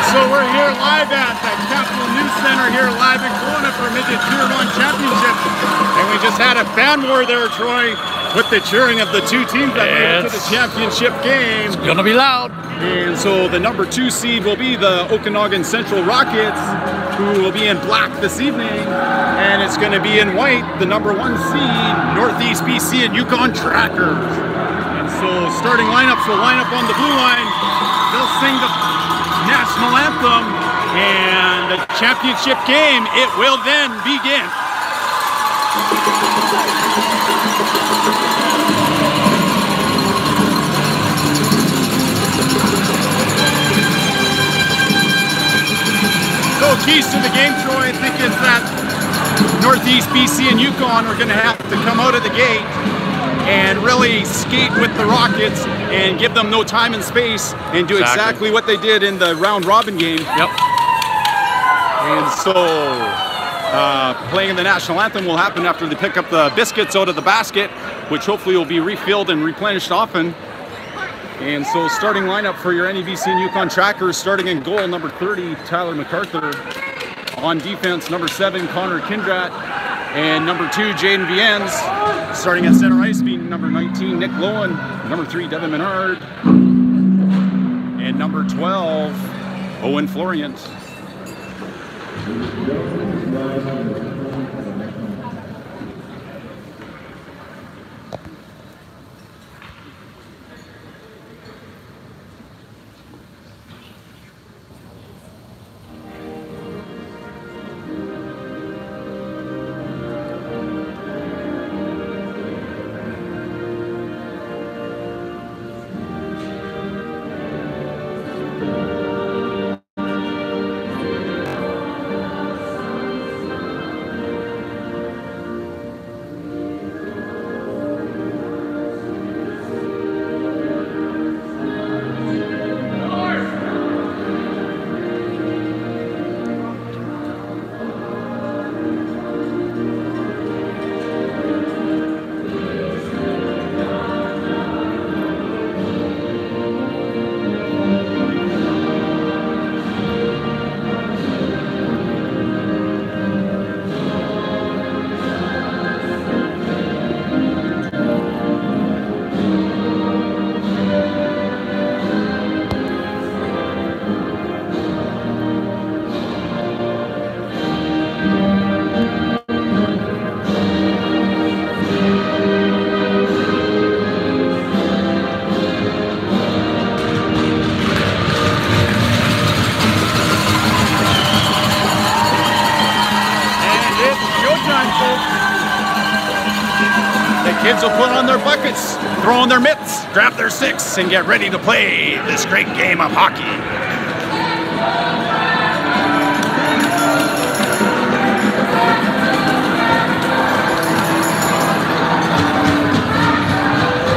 So we're here live at the Capital News Center here live in Kelowna for Midget Tier 1 Championship. And we just had a fan war there, Troy, with the cheering of the two teams that made it to the championship game. It's gonna be loud. And so the number 2 seed will be the Okanagan-Central Rockets, who will be in black this evening. And it's gonna be in white, the number 1 seed, Northeast BC and Yukon Trackers. And so starting lineups will line up on the blue line. They'll sing the national anthem, and the championship game, it will then begin. So keys to the game, Troy, I think is that Northeast BC and Yukon are going to have to come out of the gate and really skate with the Rockets and give them no time and space and do exactly what they did in the round robin game. Yep. And so playing the national anthem will happen after they pick up the biscuits out of the basket, which hopefully will be refilled and replenished often. And so starting lineup for your NEBC and Yukon Trackers, starting in goal, number 30, Tyler MacArthur. On defense, number 7, Connor Kindrat. And number 2, Jaden Viennes. Starting at center ice, being number 19, Nick Lowen. Number 3, Devin Menard. And number 12, Owen Floriant. Kids will put on their buckets, throw on their mitts, grab their sticks, and get ready to play this great game of hockey.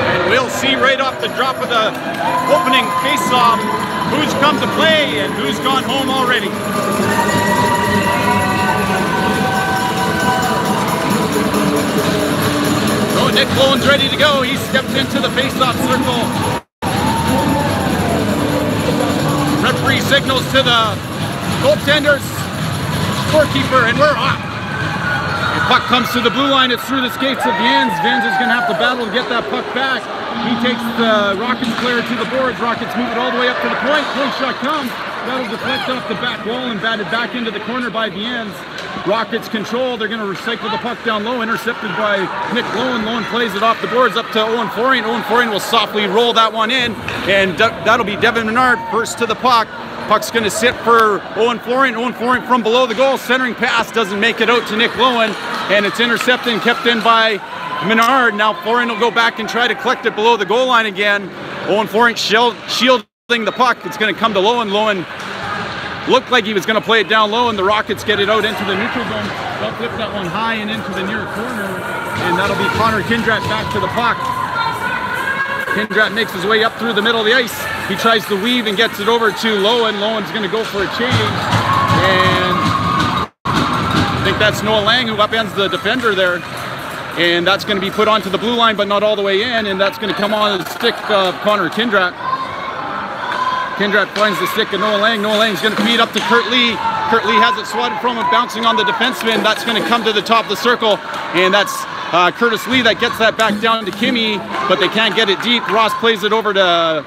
And we'll see right off the drop of the opening face-off who's come to play and who's gone home already. Nick Lowen's ready to go. He stepped into the face-off circle. Referee signals to the goaltenders, scorekeeper, and we're off. The puck comes to the blue line. It's through the skates of Viennes. Viennes is going to have to battle to get that puck back. He takes the Rockets player to the boards. Rockets move it all the way up to the point. Point shot comes. That'll deflect off the back wall and batted back into the corner by Viennes. Rockets control. They're going to recycle the puck down low, intercepted by Nick Lowen. Lowen plays it off the boards up to Owen Florian. Owen Florian will softly roll that one in, and that'll be Devin Menard first to the puck. Puck's going to sit for Owen Florian. Owen Florian from below the goal. Centering pass doesn't make it out to Nick Lowen, and it's intercepted and kept in by Menard. Now Florian will go back and try to collect it below the goal line again. Owen Florian shielding the puck. It's going to come to Lowen. Lowen looked like he was going to play it down low, and the Rockets get it out into the neutral zone. They'll flip that one high and into the near corner, and that'll be Connor Kindrat back to the puck. Kindrat makes his way up through the middle of the ice. He tries to weave and gets it over to Lowen. Lowen's going to go for a change, and I think that's Noah Lang who upends the defender there. And that's going to be put onto the blue line, but not all the way in, and that's going to come on the stick of Connor Kindrat. Kindrat finds the stick of Noah Lang. Noah Lang's going to feed up to Kurt Lee. Kurt Lee has it swatted from him, bouncing on the defenseman. That's going to come to the top of the circle, and that's Curtis Lee that gets that back down to Kimmy, but they can't get it deep. Ross plays it over to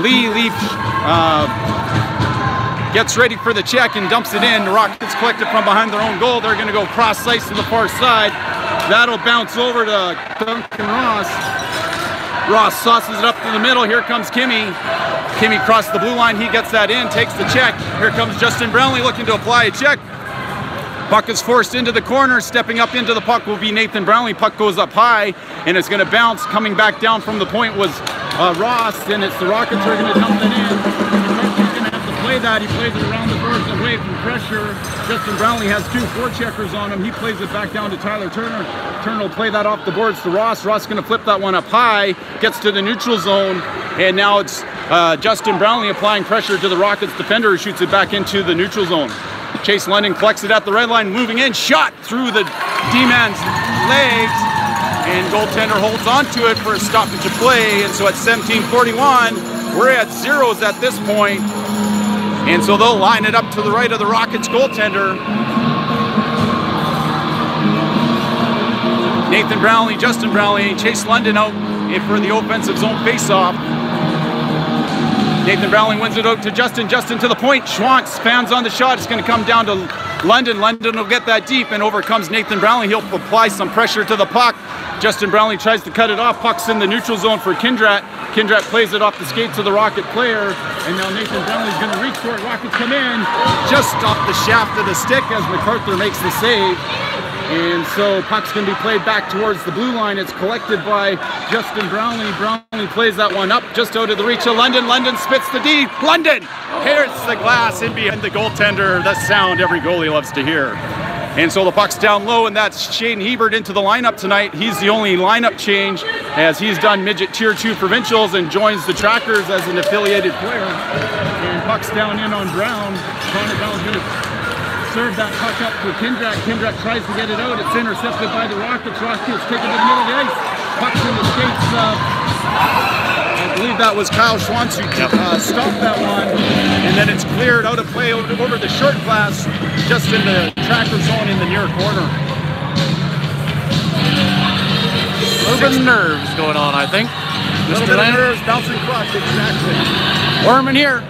Lee. Lee gets ready for the check and dumps it in. The Rockets collect it from behind their own goal. They're going to go cross ice to the far side. That'll bounce over to Duncan Ross. Ross sauces it up to the middle. Here comes Kimmy. Kimmy crosses the blue line. He gets that in, takes the check. Here comes Justin Brownlee looking to apply a check. Puck is forced into the corner. Stepping up into the puck will be Nathan Brownlee. Puck goes up high, and it's going to bounce. Coming back down from the point was Ross, and it's the Rockets who are going to dump it in. He's going to have to play that. He plays it around the boards away from pressure. Justin Brownlee has 2 forecheckers on him. He plays it back down to Tyler Turner. Turner will play that off the boards to Ross. Ross going to flip that one up high, gets to the neutral zone, and now it's Justin Brownlee applying pressure to the Rockets defender who shoots it back into the neutral zone. Chase London collects it at the red line, moving in, shot through the D-man's legs, and goaltender holds on to it for a stoppage of play. And so at 17:41, we're at zeros at this point, and so they'll line it up to the right of the Rockets goaltender. Nathan Brownlee, Justin Brownlee, Chase London out for the offensive zone faceoff. Nathan Brownlee wins it out to Justin. Justin to the point. Schwantz fans on the shot. It's going to come down to London. London will get that deep and overcomes Nathan Brownlee. He'll apply some pressure to the puck. Justin Brownlee tries to cut it off. Puck's in the neutral zone for Kindrat. Kindrat plays it off the skates of the Rocket player. And now Nathan Brownlee's going to reach for it. Rockets come in just off the shaft of the stick as MacArthur makes the save. And so puck's going to be played back towards the blue line. It's collected by Justin Brownlee. Brownlee plays that one up just out of the reach of London. London spits the D. London hits the glass in behind the goaltender. The sound every goalie loves to hear. And so the puck's down low, and that's Shane Hebert into the lineup tonight. He's the only lineup change as he's done midget tier 2 provincials and joins the Trackers as an affiliated player. And puck's down in on Brown. Connor Brown's going to serve that puck up to Kindrat. Kindrat tries to get it out. It's intercepted by the Rockets. Rockets take it to the middle of the ice. Puck's in the skates. I believe that was Kyle Schwantz who stopped that one. And then it's cleared out of play over the short glass, just in the Tracker zone in the near corner. A little bit of nerves going on, I think. A little bit of nerves, bouncing puck, exactly. Worm in here.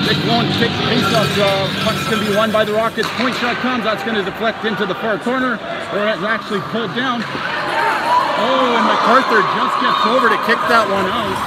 Nick Lowen takes the face-off draw. Puck's going to be won by the Rockets. Point shot comes. That's going to deflect into the far corner, or it's actually pulled down. Oh, and MacArthur just gets over to kick that one out.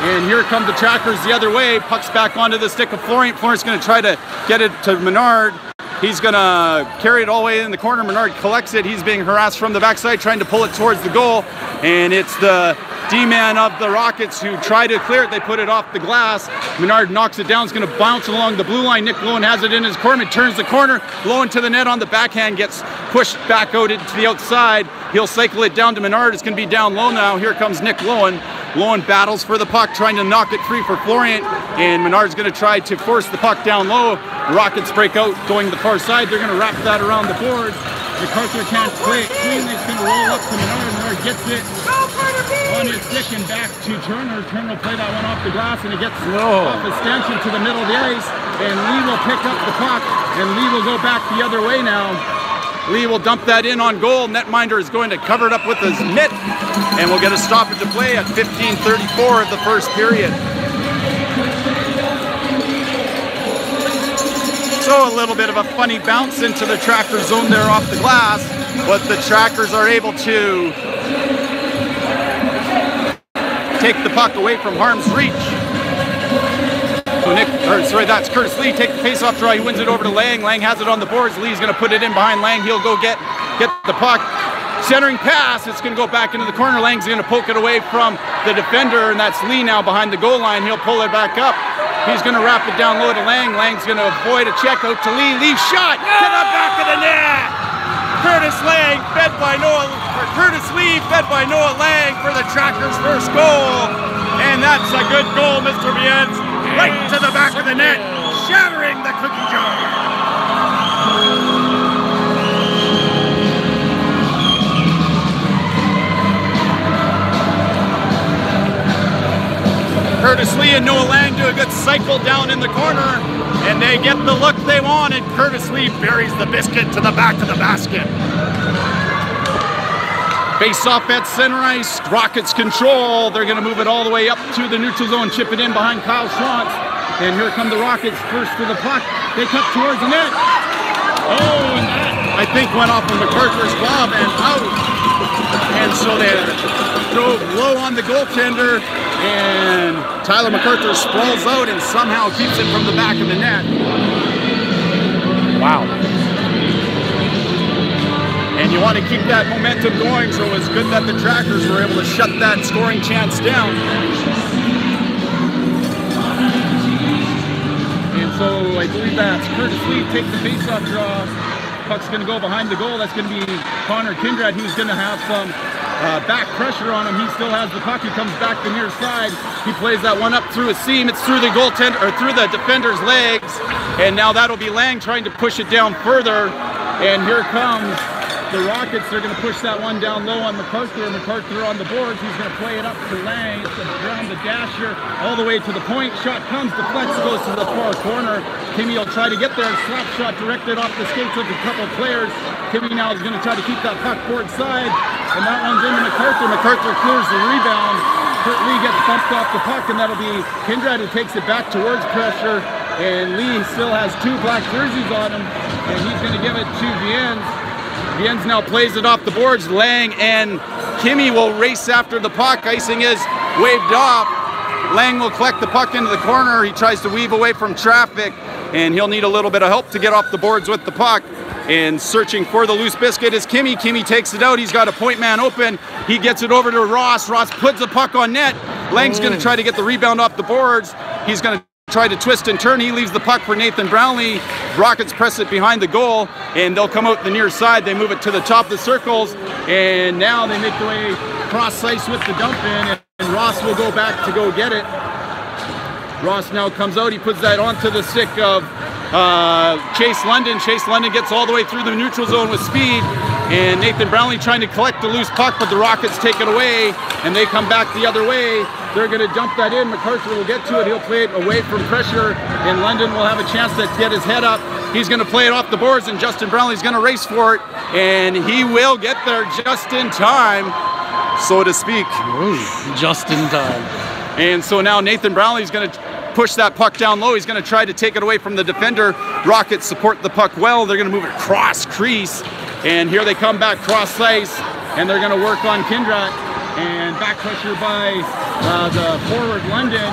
And here come the Trackers the other way. Puck's back onto the stick of Florent. Florent's going to try to get it to Menard. He's going to carry it all the way in the corner. Menard collects it. He's being harassed from the backside, trying to pull it towards the goal. And it's the D-man of the Rockets who try to clear it. They put it off the glass. Menard knocks it down. It's going to bounce along the blue line. Nick Lowen has it in his corner. It turns the corner. Lowen to the net on the backhand. Gets pushed back out into the outside. He'll cycle it down to Menard. It's going to be down low now. Here comes Nick Lowen. Lowen battles for the puck, trying to knock it free for Florent. And Menard's going to try to force the puck down low. The Rockets break out going the far side. They're going to wrap that around the board. MacArthur can't play it cleanly. It's going to roll up to Menard. Menard gets it on his stick and back to Turner. Turner will play that one off the glass, and it gets off a stanchion to the middle of the ice. And Lee will pick up the puck, and Lee will go back the other way now. Lee will dump that in on goal. Netminder is going to cover it up with his mitt, and we'll get a stoppage of play at 15:34 of the first period. So a little bit of a funny bounce into the Tracker zone there off the glass, but the Trackers are able to take the puck away from harm's reach. So that's Curtis Lee. Take the face-off draw. He wins it over to Lang. Lang has it on the boards. Lee's going to put it in behind Lang. He'll go get the puck. Centering pass. It's going to go back into the corner. Lang's going to poke it away from the defender, and that's Lee now behind the goal line. He'll pull it back up. He's going to wrap it down low to Lang. Lang's going to avoid a check out to Lee. Lee shot to the back of the net. Curtis Lang fed by Curtis Lee fed by Noah Lang for the Trackers' first goal. And that's a good goal, Mr. Bienz. Right to the back of the net, shattering the cookie jar. Curtis Lee and Noah Lang do a good cycle down in the corner, and they get the look they want, and Curtis Lee buries the biscuit to the back of the basket. Face off at center ice, Rockets control. They're gonna move it all the way up to the neutral zone, chip it in behind Kyle Schwantz. And here come the Rockets first to the puck. They cut towards the net. Oh, and that, I think, went off of MacArthur's glove and out. And so they drove low on the goaltender, and Tyler MacArthur sprawls out and somehow keeps it from the back of the net. Wow. And you want to keep that momentum going, so it's good that the Trackers were able to shut that scoring chance down. And so I believe that's Curtis Lee takes the face-off draw. Puck's going to go behind the goal. That's going to be Connor Kindred, who's going to have some back pressure on him. He still has the puck. He comes back the near side. He plays that one up through a seam. It's through the goaltender, or through the defender's legs. And now that'll be Lang trying to push it down further. And here comes the Rockets. They're going to push that one down low on MacArthur. MacArthur on the boards. He's going to play it up to Lang. It's around the dasher all the way to the point. Shot comes, deflects, goes to the far corner. Kimmy will try to get there. Slap shot directed off the skates of a couple players. Kimmy now is going to try to keep that puck court side. And that one's into MacArthur. MacArthur clears the rebound. Kurt Lee gets bumped off the puck, and that'll be Kindred who takes it back towards pressure. And Lee still has two black jerseys on him, and he's going to give it to Viens. Viens now plays it off the boards. Lang and Kimmy will race after the puck. Icing is waved off. Lang will collect the puck into the corner. He tries to weave away from traffic, and he'll need a little bit of help to get off the boards with the puck. And searching for the loose biscuit is Kimmy. Kimmy takes it out. He's got a point man open. He gets it over to Ross. Ross puts the puck on net. Lang's going to try to get the rebound off the boards. He's going to try to twist and turn. He leaves the puck for Nathan Brownlee. Rockets press it behind the goal, and they'll come out the near side. They move it to the top of the circles, and now they make their way cross ice with the dump in, and Ross will go back to go get it. Ross now comes out. He puts that onto the stick of Chase London. Chase London gets all the way through the neutral zone with speed, and Nathan Brownlee trying to collect the loose puck, but the Rockets take it away, and they come back the other way. They're going to dump that in. MacArthur will get to it. He'll play it away from pressure, and London will have a chance to get his head up. He's going to play it off the boards, and Justin Brownlee's going to race for it, and he will get there just in time, so to speak. Ooh, just in time. And so now Nathan Brownlee's going to push that puck down low. He's going to try to take it away from the defender. Rockets support the puck well. They're going to move it cross crease, and here they come back cross ice, and they're going to work on Kindred, and back pressure by the forward London.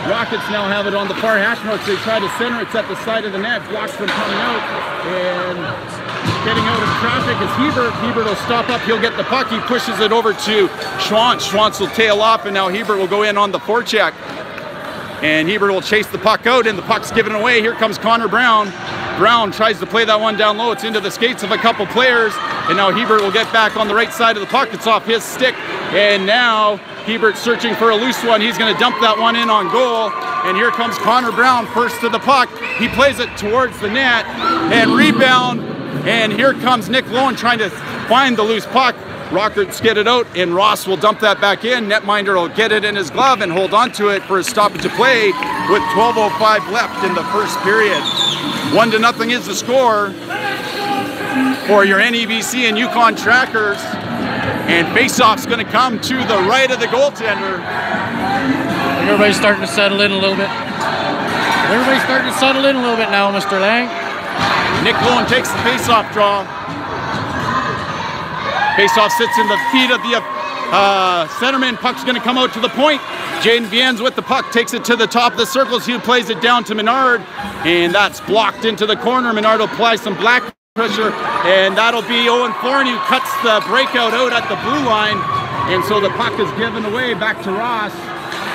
Rockets now have it on the far hash marks. They try to center. It's at the side of the net, blocks from coming out, and getting out of traffic is Hebert. Hebert will stop up. He'll get the puck. He pushes it over to Schwantz. Schwantz will tail off, and now Hebert will go in on the forecheck. And Hebert will chase the puck out, and the puck's given away. Here comes Connor Brown. Brown tries to play that one down low. It's into the skates of a couple players, and now Hebert will get back on the right side of the puck. It's off his stick, and now Hebert's searching for a loose one. He's going to dump that one in on goal, and here comes Connor Brown first to the puck. He plays it towards the net, and rebound, and here comes Nick Lowen trying to find the loose puck. Rockets get it out, and Ross will dump that back in. Netminder will get it in his glove and hold on to it for a stoppage of play with 12:05 left in the first period. 1-0 is the score for your NEBC and Yukon Trackers. And faceoff's going to come to the right of the goaltender. Everybody's starting to settle in a little bit. Everybody's starting to settle in a little bit now, Mr. Lang. Nick Lowen takes the faceoff draw. Faceoff sits in the feet of the centerman. Puck's going to come out to the point. Jaden Viens with the puck takes it to the top of the circles. He plays it down to Menard, and that's blocked into the corner. Menard will apply some black pressure, and that'll be Owen Thorne who cuts the breakout out at the blue line, and so the puck is given away back to Ross.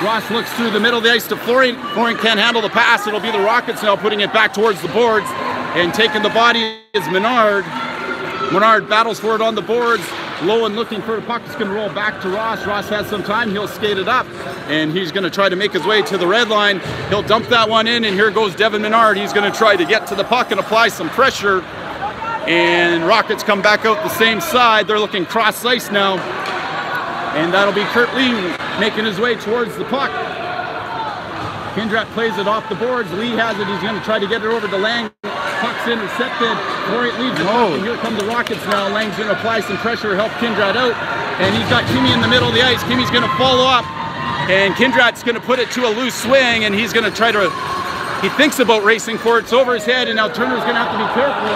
Ross looks through the middle of the ice to Florian. Florian can't handle the pass. It'll be the Rockets now putting it back towards the boards, and taking the body is Menard. Menard battles for it on the boards. Lowen looking for the puck. It's going to roll back to Ross. Ross has some time. He'll skate it up, and he's going to try to make his way to the red line. He'll dump that one in, and here goes Devin Menard. He's going to try to get to the puck and apply some pressure, and Rockets come back out the same side. They're looking cross ice now, and that'll be Kurt Lee making his way towards the puck. Kindrat plays it off the boards. Lee has it. He's going to try to get it over to Lang. Puck's intercepted. Florian leaves the puck, and here come the Rockets now. Lang's going to apply some pressure, help Kindrat out. And he's got Kimmy in the middle of the ice. Kimmy's going to follow up. And Kindrat's going to put it to a loose swing, and he's going to try to... He thinks about racing for it. It's over his head, and now Turner's going to have to be careful.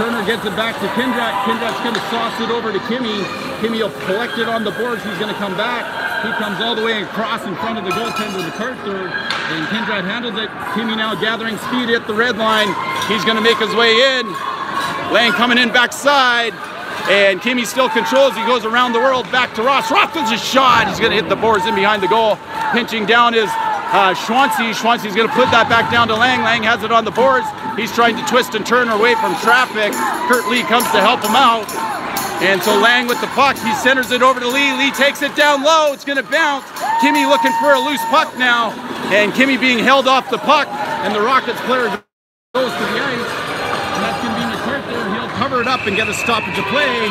Turner gets it back to Kindrat. Kindrat's going to sauce it over to Kimmy. Kimmy will collect it on the boards. He's going to come back. He comes all the way across in front of the goaltender, MacArthur, and Kindrat handles it. Kimmy now gathering speed at the red line. He's going to make his way in. Lang coming in backside, and Kimmy still controls. He goes around the world back to Ross. Ross does a shot. He's going to hit the boards in behind the goal. Pinching down is Schwanze. Schwanze's going to put that back down to Lang. Lang has it on the boards. He's trying to twist and turn away from traffic. Kurt Lee comes to help him out. And so Lang with the puck, he centers it over to Lee. Lee takes it down low. It's going to bounce. Kimmy looking for a loose puck now. And Kimmy being held off the puck. And the Rockets player goes to the ice. And that's going to be MacArthur. He'll cover it up and get a stoppage of play.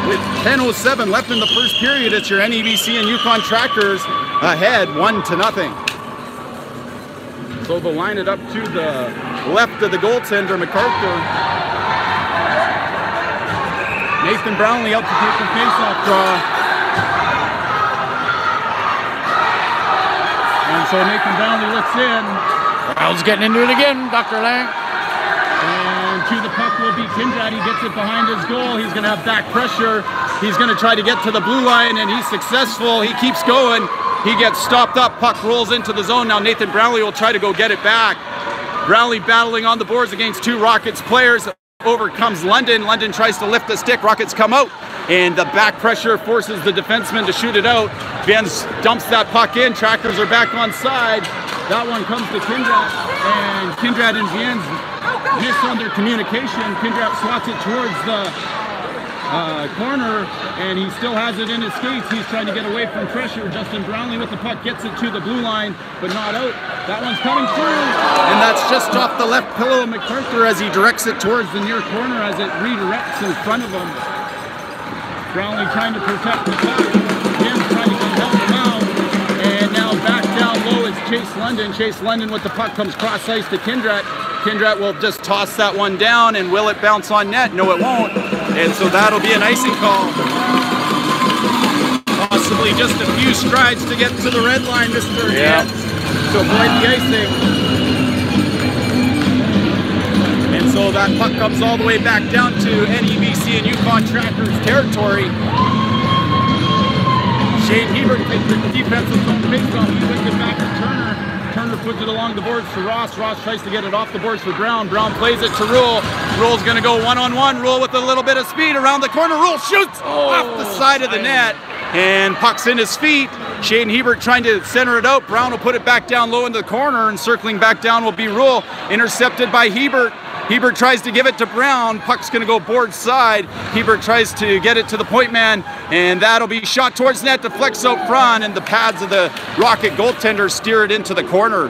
With 10:07 left in the first period, it's your NEBC and Yukon Trackers ahead 1-0. So they'll line it up to the left of the goaltender, MacArthur. Nathan Brownlee out to take the face-off draw. And so Nathan Brownlee looks in. Brown's getting into it again, Dr. Lang. And to the puck will be Kindrat. He gets it behind his goal. He's going to have back pressure. He's going to try to get to the blue line, and he's successful. He keeps going. He gets stopped up. Puck rolls into the zone. Now Nathan Brownlee will try to go get it back. Brownlee battling on the boards against two Rockets players. Over comes London. London tries to lift the stick. Rockets come out, and the back pressure forces the defenseman to shoot it out. Vance dumps that puck in. Trackers are back on side. That one comes to Kindrat, and Kindrat and Vance miss on their communication. Kindrat swats it towards the corner, and he still has it in his skates. He's trying to get away from pressure. Justin Brownlee with the puck gets it to the blue line, but not out. That one's coming through, and that's just off the left pillow of MacArthur as he directs it towards the near corner as it redirects in front of him. Brownlee trying to protect the puck. Jim's trying to help him out, and now back down low is Chase London. Chase London with the puck comes cross ice to Kindrat. Kindrat will just toss that one down, and will it bounce on net? No, it won't. And so that'll be an icing call. Possibly just a few strides to get to the red line, Mr. Yeah. To avoid the icing. And so that puck comes all the way back down to NEBC and Yukon Trackers territory. Shane Hebert takes the defensive zone face-off. He wins it back to Turner. Turner puts it along the boards to Ross. Ross tries to get it off the boards for Brown. Brown plays it to Rule. Rule's going to go one-on-one. Rule with a little bit of speed around the corner. Rule shoots off the side of the net. And puck's in his feet. Shane Hebert trying to center it out. Brown will put it back down low in the corner, and circling back down will be Rule. Intercepted by Hebert. Hebert tries to give it to Brown. Puck's going to go board side. Hebert tries to get it to the point man, and that'll be shot towards net, deflects out front, and the pads of the Rocket goaltender steer it into the corner.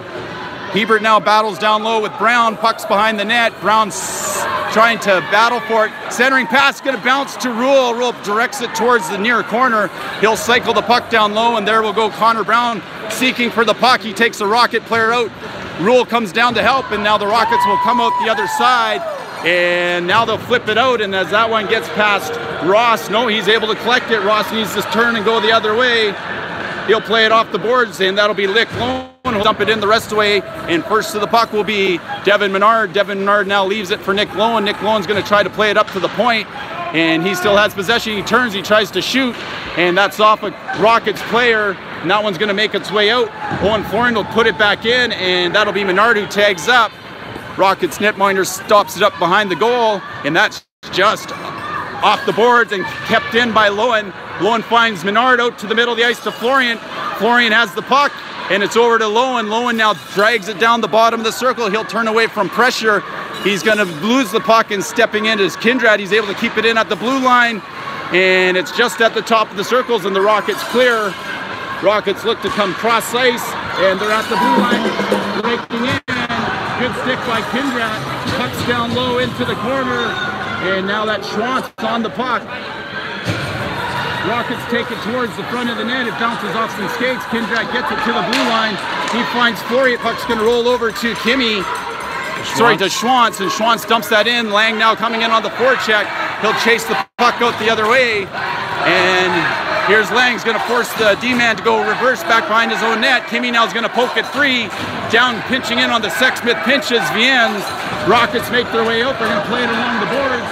Hebert now battles down low with Brown. Puck's behind the net. Brown's trying to battle for it. Centering pass going to bounce to Rule. Rule directs it towards the near corner. He'll cycle the puck down low, and there will go Connor Brown seeking for the puck. He takes the Rocket player out. Rule comes down to help, and now the Rockets will come out the other side, and now they'll flip it out, and as that one gets past Ross, no, he's able to collect it. Ross needs to turn and go the other way. He'll play it off the boards, and that'll be Nick Loan. He'll dump it in the rest of the way, and first to the puck will be Devin Menard. Devin Menard now leaves it for Nick Loan. Nick Loan's going to try to play it up to the point, and he still has possession. He turns, he tries to shoot, and that's off a Rockets player. And that one's going to make its way out. Owen Florian will put it back in, and that'll be Menard who tags up. Rockets netminder stops it up behind the goal, and that's just off the boards and kept in by Lowen. Lowen finds Menard out to the middle of the ice to Florian. Florian has the puck, and it's over to Lowen. Lowen now drags it down the bottom of the circle. He'll turn away from pressure. He's going to lose the puck, and stepping in is Kindrat. He's able to keep it in at the blue line, and it's just at the top of the circles, and the Rockets clear. Rockets look to come cross ice, and they're at the blue line, breaking in. Good stick by Kindrat. Puck's down low into the corner, and now that Schwantz on the puck. Rockets take it towards the front of the net. It bounces off some skates. Kindrat gets it to the blue line. He finds Florian. Puck's going to roll over to Kimmy. Sorry, to Schwantz, and Schwantz dumps that in. Lang now coming in on the forecheck. He'll chase the puck out the other way. And here's Lang's going to force the D-man to go reverse back behind his own net. Kimmy now is going to poke it free. Down, pinching in on the Sexsmith pinches. Viennes. Rockets make their way out. They're going to play it along the boards.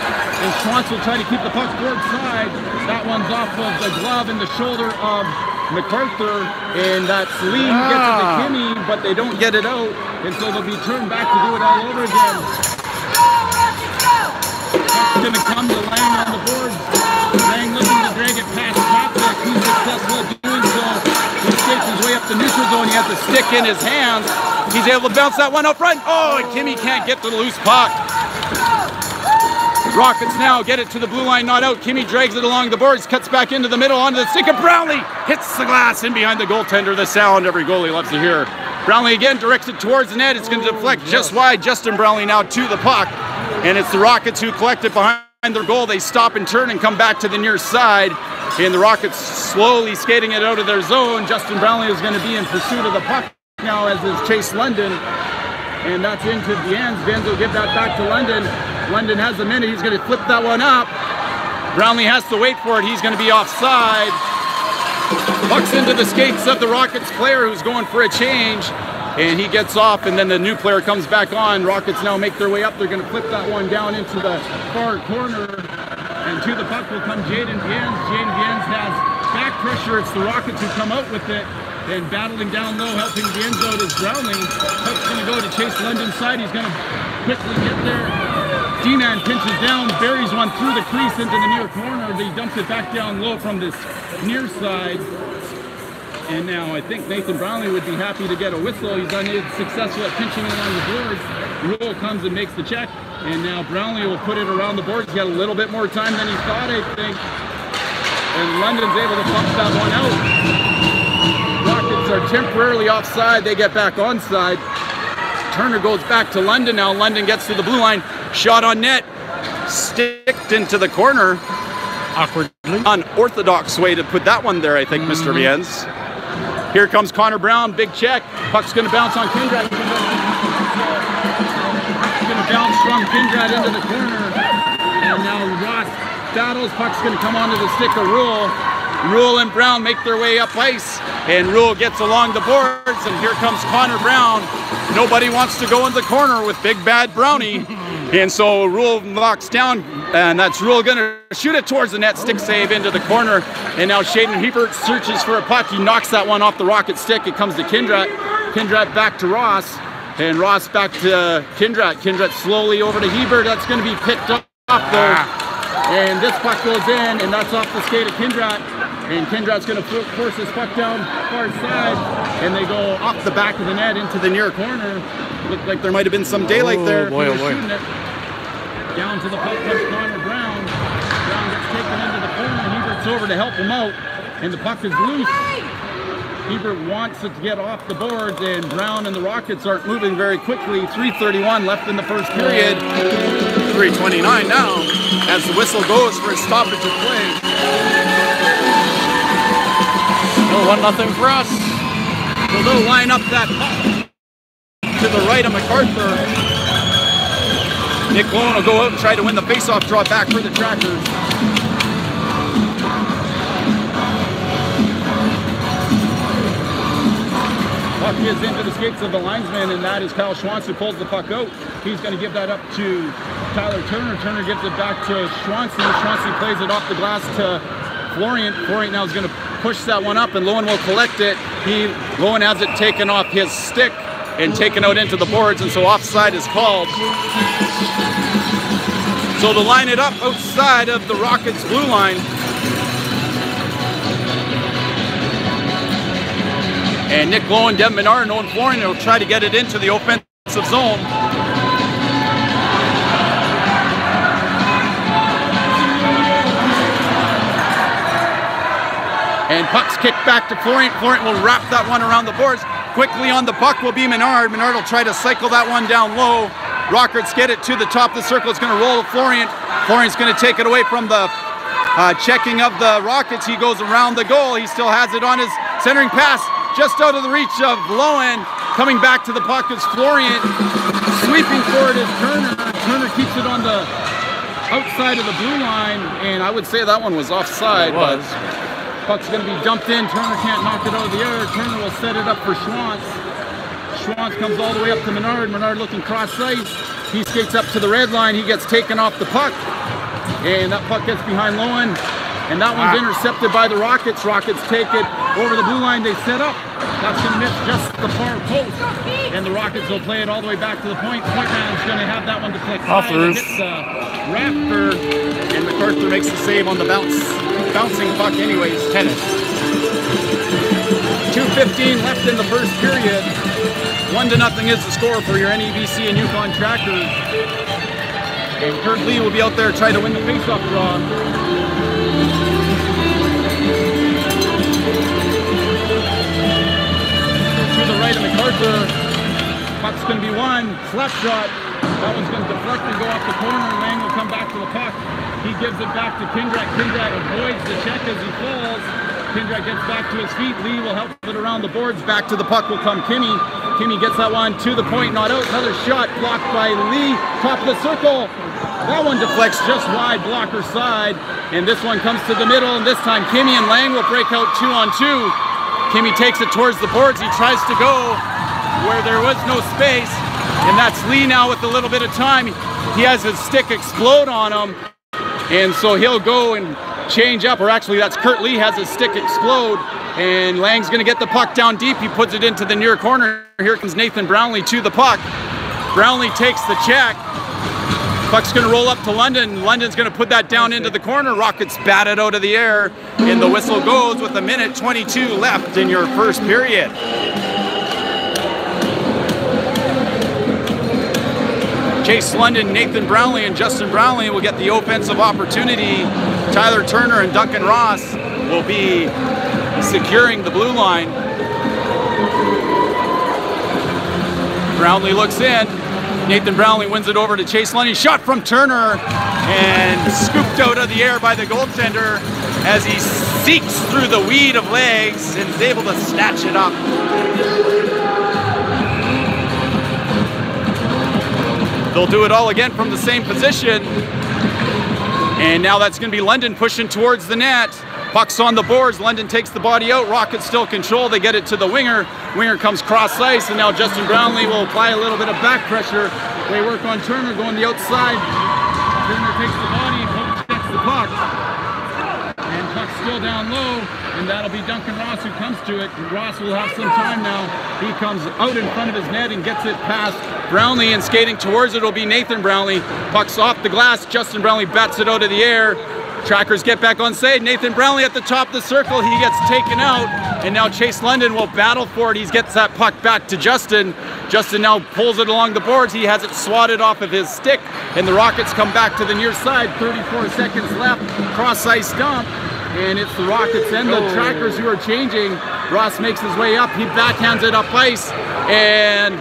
And Schwantz will try to keep the puck board side. That one's off of the glove and the shoulder of MacArthur, and that's Lee who gets it to Kimmy, but they don't get it out, and so they'll be turned back to do it all over again. Puck's going to come to Lang on the board. Lang looking to drag it past Kaplik. He's successful at doing so. He skates his way up the neutral zone. He has the stick in his hands. He's able to bounce that one up front. Oh, and Kimmy can't get to the loose puck. Rockets now get it to the blue line, not out. Kimmy drags it along the boards, cuts back into the middle onto the stick of Brownlee. Hits the glass in behind the goaltender. The sound every goalie loves to hear. Brownlee again directs it towards the net. It's going to deflect just wide. Justin Brownlee now to the puck. And it's the Rockets who collect it behind their goal. They stop and turn and come back to the near side. And the Rockets slowly skating it out of their zone. Justin Brownlee is going to be in pursuit of the puck now, as is Chase London. And that's into Viennes. Viennes will give that back to London. London has a minute. He's going to flip that one up. Brownlee has to wait for it. He's going to be offside. Pucks into the skates of the Rockets player who's going for a change. And he gets off, and then the new player comes back on. Rockets now make their way up. They're going to flip that one down into the far corner. And to the puck will come Jaden Viennes. Jaden Viennes has back pressure. It's the Rockets who come out with it. And battling down low, helping Viennes out is Brownlee. Puck's going to go to Chase London's side. He's going to quickly get there. D-man pinches down, buries one through the crease into the near corner. He dumps it back down low from this near side. And now I think Nathan Brownlee would be happy to get a whistle. He's unsuccessful at pinching it along the boards. Rule comes and makes the check. And now Brownlee will put it around the boards. He's got a little bit more time than he thought, I think. And London's able to bump that one out. Rockets are temporarily offside. They get back onside. Turner goes back to London now. London gets to the blue line. Shot on net. Sticked into the corner. Awkwardly. Unorthodox way to put that one there, I think, Mr. Viennes. Here comes Connor Brown. Big check. Puck's going to bounce on Kindrat. Puck's going to bounce from Kindrat into the corner. And now Ross battles. Puck's going to come onto the stick of Rule. Rule and Brown make their way up ice, and Rule gets along the boards, and here comes Connor Brown. Nobody wants to go in the corner with Big Bad Brownie, and so Rule knocks down, and that's Rule going to shoot it towards the net, stick save into the corner, and now Shaden Hebert searches for a puck. He knocks that one off the Rocket stick. It comes to Kindrat. Kindrat back to Ross, and Ross back to Kindrat. Kindrat slowly over to Hebert. That's going to be picked up though, and this puck goes in, and that's off the skate of Kindrat. And Kindrat's going to force his puck down far side, and they go off the back of the net into the near corner. Looked like there might have been some daylight there. Boy, oh boy. Shooting it. Down to the puck comes Connor Brown. Brown gets taken into the corner. Hebert's over to help him out, and the puck is loose. Hebert wants it to get off the boards, and Brown and the Rockets aren't moving very quickly. 3:31 left in the first period. 3:29 now as the whistle goes for a stoppage of play. Still 1-0 for us. So they'll line up that puck to the right of MacArthur. Nick Lone will go out and try to win the faceoff draw back for the Trackers. Puck is into the skates of the linesman, and that is Kyle Schwantz who pulls the puck out. He's going to give that up to Tyler Turner. Turner gives it back to Schwantz. Schwantz plays it off the glass to Florian. Florian now is going to push that one up, and Lowen will collect it. Lowen has it taken off his stick and taken out into the boards, and so offside is called. So to line it up outside of the Rockets' blue line. And Nick Lowen, Devin Menard, and Owen Florian will try to get it into the offensive zone. And puck's kicked back to Florian. Florian will wrap that one around the boards. Quickly on the puck will be Menard. Menard will try to cycle that one down low. Rockets get it to the top of the circle. It's going to roll to Florian. Florian's going to take it away from the checking of the Rockets. He goes around the goal. He still has it on his centering pass, just out of the reach of Lowen. Coming back to the puck is Florian. Sweeping forward is Turner. Turner keeps it on the outside of the blue line, and I would say that one was offside. But puck's going to be dumped in. Turner can't knock it out of the air. Turner will set it up for Schwantz. Schwantz comes all the way up to Menard. Menard looking cross ice. He skates up to the red line. He gets taken off the puck, and that puck gets behind Lowen, and that one's intercepted by the Rockets. Rockets take it over the blue line. They set up. That's going to miss just the far post, and the Rockets will play it all the way back to the point. Point man's going to have that one deflect high. It hits Rafter, and MacArthur makes the save on the bouncing puck anyways. Tennis. 2:15 left in the first period. 1-0 is the score for your NEBC and Yukon Trackers. And Kurt Lee will be out there trying to win the faceoff draw. To the right of MacArthur. Puck's going to be won. Slap shot. That one's going to deflect and go off the corner. Lang will come back to the puck. He gives it back to Kindrak. Kindrak avoids the check as he falls. Kindrak gets back to his feet. Lee will help it around the boards. Back to the puck will come Kimmy. Kimmy gets that one to the point, not out. Another shot blocked by Lee. Top of the circle. That one deflects just wide, blocker side. And this one comes to the middle. And this time Kimmy and Lang will break out 2-on-2. Kimmy takes it towards the boards. He tries to go where there was no space. And that's Lee now with a little bit of time. He has his stick explode on him. And so he'll go and change up, or actually that's Kurt Lee has his stick explode, and Lang's going to get the puck down deep. He puts it into the near corner. Here comes Nathan Brownlee to the puck. Brownlee takes the check. Puck's going to roll up to London. London's going to put that down into the corner. Rockets bat it out of the air, and the whistle goes with 1:22 left in your first period. Chase London, Nathan Brownlee, and Justin Brownlee will get the offensive opportunity. Tyler Turner and Duncan Ross will be securing the blue line. Brownlee looks in. Nathan Brownlee wins it over to Chase London. Shot from Turner and scooped out of the air by the goaltender as he seeks through the weed of legs and is able to snatch it up. They'll do it all again from the same position. And now that's going to be London pushing towards the net. Puck's on the boards. London takes the body out. Rockets still control. They get it to the winger. Winger comes cross ice, and now Justin Brownlee will apply a little bit of back pressure. They work on Turner going the outside. Turner takes the body, checks the puck. And puck's still down low, and that'll be Duncan Ross who comes to it. Ross will have some time now. He comes out in front of his net and gets it past Brownlee, and skating towards it will be Nathan Brownlee. Puck's off the glass. Justin Brownlee bats it out of the air. Trackers get back on side. Nathan Brownlee at the top of the circle. He gets taken out, and now Chase London will battle for it. He gets that puck back to Justin. Justin now pulls it along the boards. He has it swatted off of his stick, and the Rockets come back to the near side. 34 seconds left. Cross ice dump, and it's the Rockets and the Trackers who are changing. Ross makes his way up. He backhands it up ice, and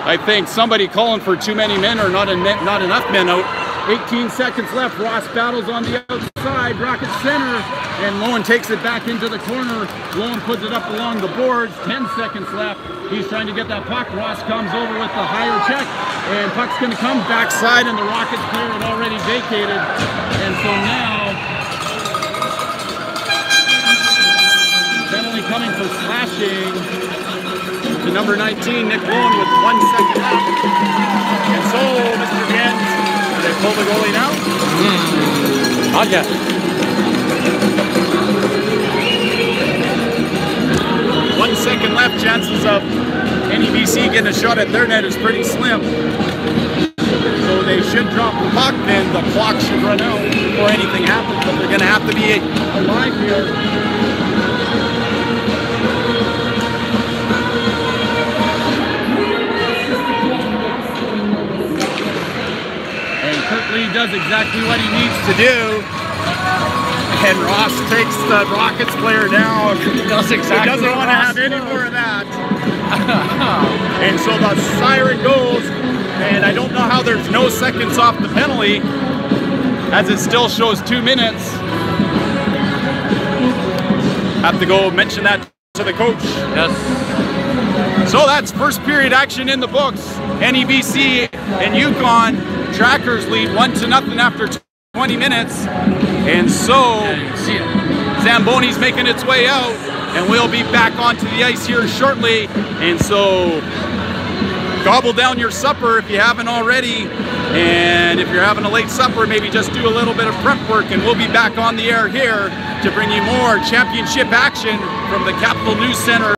I think somebody calling for too many men or not enough men out. 18 seconds left. Ross battles on the outside. Rockets center, and Lowen takes it back into the corner. Lowen puts it up along the boards. 10 seconds left. He's trying to get that puck. Ross comes over with the higher check, and puck's going to come backside, and the Rockets player had already vacated. And so now, penalty coming for slashing to number 19, Nick Lowen, with 1 second left. And so, Mr. Jens, they pull the goalie now? Not yet. One second left. Chances of NEBC getting a shot at their net is pretty slim. So they should drop the puck, and the clock should run out before anything happens. But they're going to have to be alive here. Lee does exactly what he needs to do, and Ross takes the Rockets player down. He doesn't want to have any more of that. And so the siren goes, and I don't know how there's no seconds off the penalty. as it still shows 2 minutes. Have to go mention that to the coach. Yes. So that's first period action in the books. NEBC and Yukon Trackers lead 1-0 after 20 minutes. And so See it. Zamboni's making its way out, and we'll be back onto the ice here shortly. And so gobble down your supper if you haven't already. And if you're having a late supper, maybe just do a little bit of prep work, and we'll be back on the air here to bring you more championship action from the Capital News Center.